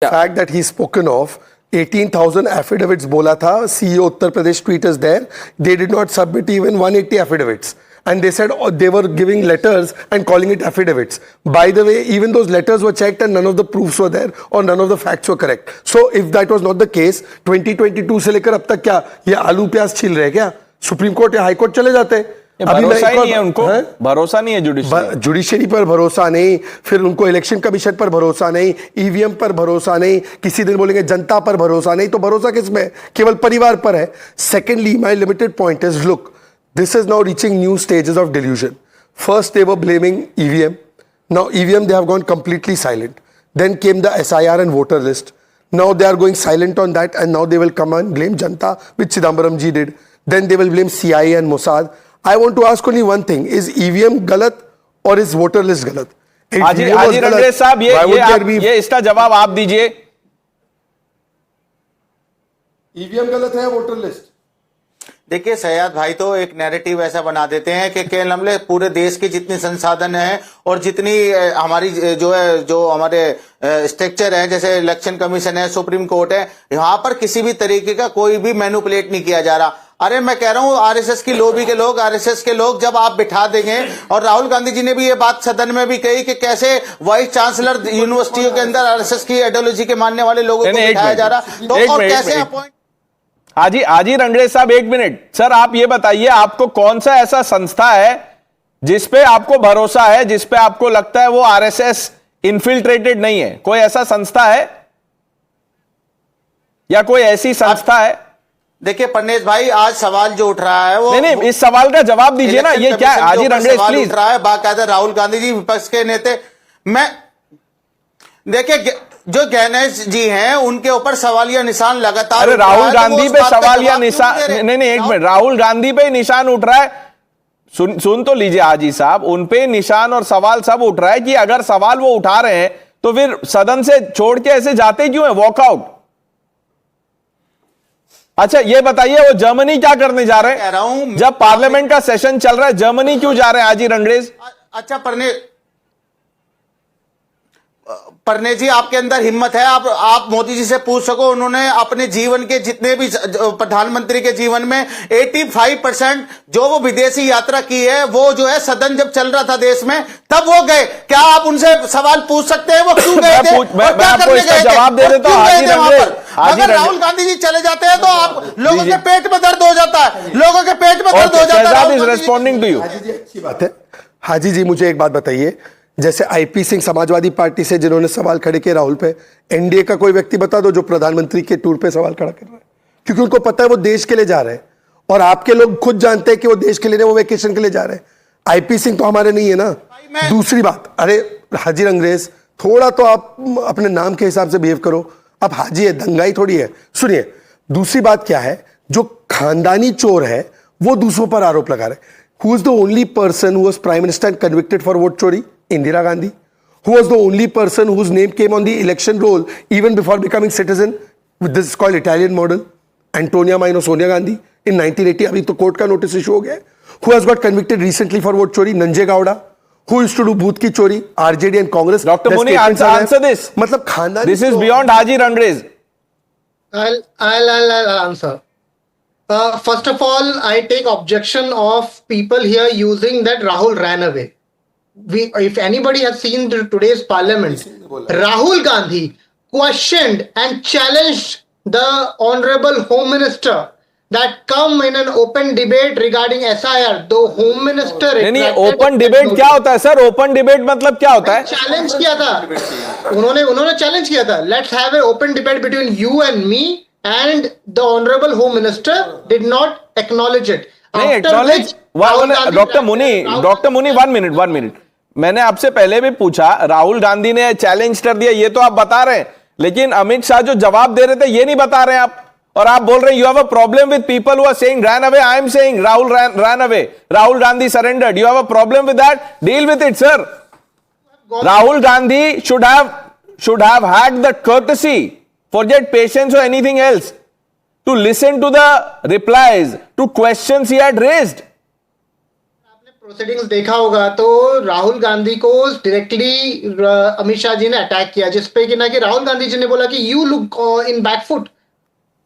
fact that he's spoken of 18,000 affidavits बोला था, CEO Uttar Pradesh tweet is there. They did not submit even 180 affidavits. And they said they were giving letters and calling it affidavits. By the way, even those letters were checked and none of the proofs were there or none of the facts were correct. So if that was not the case, 2022 से लेकर अब तक क्या ये आलू प्याज छिल रहे क्या? सुप्रीम कोर्ट या हाई कोर्ट चले जाते। भरोसा ही नहीं है उनको, भरोसा नहीं है जुडिशरी पर भरोसा नहीं, फिर उनको इलेक्शन कमीशन पर भरोसा नहीं, ईवीएम पर भरोसा नहीं, किसी दिन बोलेंगे जनता पर भरोसा नहीं, तो भरोसा किसमें? केवल परिवार पर है। Secondly, my limited point is, look, this is now reaching new stages of delusion. First they were blaming EVM. Now EVM they have gone completely silent. Then came the SIR and voter list. Now they are going silent on that and now they will come and blame Janta, which Chidambaram ji did. Then they will blame CIA and Mossad. I want to ask only one thing, is EVM galat or is voter list galat? हाजी रंगरेज साहब, ये इसका जवाब आप दीजिए। EVM गलत है, voter list? देखिए सयाद भाई तो एक नैरेटिव ऐसा बना देते हैं कि केवल हमले पूरे देश के जितने संसाधन हैं और जितनी हमारी जो हमारे स्ट्रक्चर है, जैसे इलेक्शन कमीशन है, सुप्रीम कोर्ट है, यहाँ पर किसी भी तरीके का कोई भी मैनिपुलेट नहीं किया जा रहा। अरे मैं कह रहा हूँ आरएसएस की लॉबी के लोग, आरएसएस के लोग जब आप बिठा देंगे, और राहुल गांधी जी ने भी ये बात सदन में भी कही कि कैसे वाइस चांसलर यूनिवर्सिटियों के अंदर आरएसएस की आइडियोलॉजी के मानने वाले लोगों को बिठाया जा रहा, तो और कैसे अपॉइंट। हाजी रंगरेज साहब, एक मिनट सर, आप ये बताइए, आपको कौन सा ऐसा संस्था है जिसपे आपको भरोसा है, जिसपे आपको लगता है वो आरएसएस इन्फिल्ट्रेटेड नहीं है? कोई ऐसा संस्था है या कोई ऐसी संस्था है? देखिए परनेश भाई, आज सवाल जो उठ रहा है वो नहीं, इस सवाल का जवाब दीजिए ना। ये क्या हाजी रंगरेज प्लीज? उठ रहा है बाकायदा राहुल गांधी जी विपक्ष के नेता। मैं देखिए जो गहनेश जी हैं उनके ऊपर सवालिया निशान लगातार। अरे राहुल गांधी पे सवालिया निशान नहीं, एक मिनट, राहुल गांधी पे निशान उठ रहा है। सुन तो लीजिए हाजी साहब, उन पे निशान और सवाल सब उठ रहा है कि अगर सवाल वो उठा रहे हैं तो फिर सदन से छोड़ के ऐसे जाते क्यों है, वॉकआउट? अच्छा ये बताइए, वो जर्मनी क्या करने जा रहे हैं? कह रहा हूं जब पार्लियामेंट का सेशन चल रहा है, जर्मनी क्यों जा रहे हैं हाजी रंगरेज? अच्छा परनेश जी, आपके अंदर हिम्मत है, आप मोदी जी से पूछ सको, उन्होंने अपने जीवन के जितने भी प्रधानमंत्री के जीवन में 85% जो वो विदेशी यात्रा की है, वो जो है सदन जब चल रहा था देश में तब वो गए। क्या आप उनसे सवाल पूछ सकते हैं वो क्यों गए थे? मैं आपको इसका जवाब दे देता हूं। अगर राहुल गांधी जी चले जाते हैं तो आप लोगों के पेट में दर्द हो जाता है, लोगों के पेट में दर्द हो जाता है। Responding to you. अच्छी बात है। हाजी जी मुझे एक बात बताइए, जैसे आईपी सिंह समाजवादी पार्टी से जिन्होंने सवाल खड़े किए राहुल पे, एनडीए का कोई व्यक्ति बता दो जो प्रधानमंत्री के टूर पे सवाल खड़ा कर रहा है, क्योंकि उनको पता है वो देश के लिए जा रहे हैं और आपके लोग खुद जानते हैं कि वो देश के लिए नहीं, वो वेकेशन के लिए जा रहे हैं। आईपी सिंह तो हमारे नहीं है ना। दूसरी बात, अरे हाजी रंगरेज, थोड़ा तो आप अपने नाम के हिसाब से बिहेव करो। अब हाजी है, दंगाई थोड़ी है। सुनिए, दूसरी बात क्या है, जो खानदानी चोर है वो दूसरों पर आरोप लगा रहे। Who is the only person who was prime minister and convicted for vote चोरी? Indira Gandhi. Who was the only person whose name came on the election roll even before becoming citizen? This is called Italian model. Antonia Maino Sonia Gandhi in 1980. अभी तो court का notice issue हो गया। Who has got convicted recently for vote चोरी? Nanjay Gowda. Who used to do booth की चोरी? RJD and Congress. Dr. Muni, answer this. मतलब खानदानी। This is beyond Haji Rangres. I'll answer. First of all, I take objection of people here using that Rahul ran away. If anybody has seen today's parliament, Rahul Gandhi questioned and challenged the honorable home minister that come in an open debate regarding SIR. The home minister नहीं, open debate क्या होता है sir? open debate मतलब क्या होता है? Challenge किया था उन्होंने चैलेंज किया था, let's have an open debate between you and me, and the honorable home minister did not acknowledge it. नहीं acknowledge, डॉक्टर मुनी 1 मिनट, मैंने आपसे पहले भी पूछा, राहुल गांधी ने चैलेंज कर दिया, ये तो आप बता रहे हैं, लेकिन अमित शाह जो जवाब दे रहे थे ये नहीं बता रहे हैं आप, और आप बोल रहे हैं you have a problem with people who are saying ran away. I am saying Rahul ran away, Rahul Gandhi surrendered. You have a problem with that, deal with it sir. Rahul Gandhi should have had the courtesy, forget patience or anything else, to listen to the replies to questions he had raised. Proceedings देखा होगा तो राहुल गांधी को directly Amit Shah ji ने attack किया, जिसपे कि ना कि राहुल गांधी जी ने बोला कि you look in back foot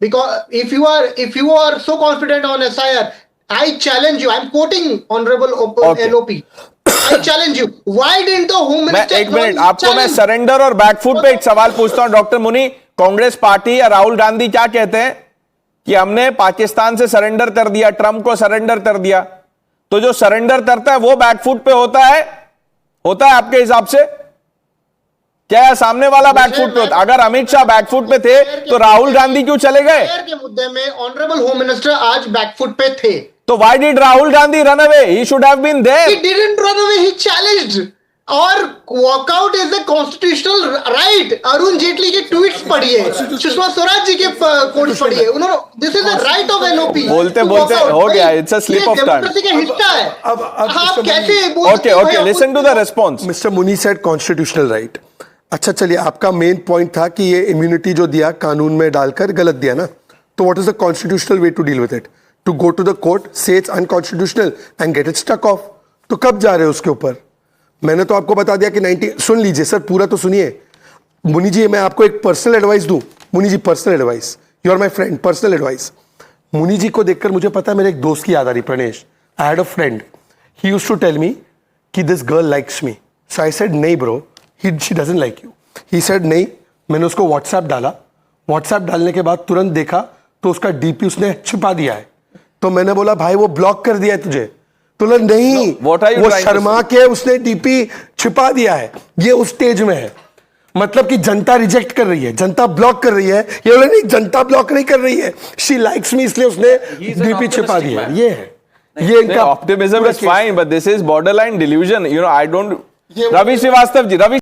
because if you are so confident on SIR, I challenge you. I'm quoting Honorable Okay. LOP. I challenge you. Why didn't the Home मैं Minister? एक मिनट challenge? आपको मैं surrender और back foot पे एक सवाल पूछता हूं डॉक्टर मुनि। कांग्रेस पार्टी या राहुल गांधी क्या कहते हैं कि हमने पाकिस्तान से सरेंडर कर दिया, ट्रंप को सरेंडर कर दिया, तो जो सरेंडर करता है वो बैकफुट पे होता है आपके हिसाब से? क्या सामने वाला बैकफुट पे होता? अगर अमित शाह बैकफुट पे थे तो राहुल गांधी क्यों चले गए? SIR के मुद्दे में ऑनरेबल होम मिनिस्टर आज बैकफुट पे थे। तो why did Rahul Gandhi run away? He should have been there. He didn't run away. He challenged. और walkout is the constitutional right. Arun Jaitley के ट्वीट्स पढ़िए, सुषमा स्वराज जी के कोट्स पढ़िए, उन्होंने this is the right of LOP। बोलते बोलते हो गया, it's a slip of tongue. Democracy का हिस्सा है। अब आप Mr. कैसे Muni- बोल सकते हो? Okay listen to the response. Mister Muni said constitutional right. अच्छा चलिए, आपका मेन पॉइंट था कि ये इम्यूनिटी जो दिया कानून में डालकर गलत दिया ना, तो what is the constitutional way to deal with it? To go to the court, say it's unconstitutional and get it stuck off. तो कब जा रहे हो उसके ऊपर? मैंने तो आपको बता दिया कि 90। सुन लीजिए सर, पूरा तो सुनिए। मुनि जी, मैं आपको एक पर्सनल एडवाइस दूं। Muni ji, personal advice, you are my friend, personal advice. Muni ji को देखकर मुझे पता है, मेरे एक दोस्त की याद आ रही, Pranesh. I had a friend, he used to tell me कि this girl likes me. So I said नहीं bro, she doesn't like you. He said नहीं। मैंने उसको व्हाट्सएप डाला, व्हाट्सएप डालने के बाद तुरंत देखा तो उसका डीपी उसने छिपा दिया है। तो मैंने बोला भाई वो ब्लॉक कर दिया है तुझे? तो बोला नहीं, what are you वो trying to शर्मा के उसने डीपी छिपा दिया है। ये उस स्टेज में है, मतलब कि जनता रिजेक्ट कर रही है, जनता ब्लॉक कर रही है। ये बोला नहीं, जनता ब्लॉक नहीं कर रही है, शी लाइक्स मी, इसलिए उसने डीपी छिपा दिया है। ये है, ये इनका optimism is fine but this is borderline delusion. You know I don't. Ravi Srivastava ji, Ravi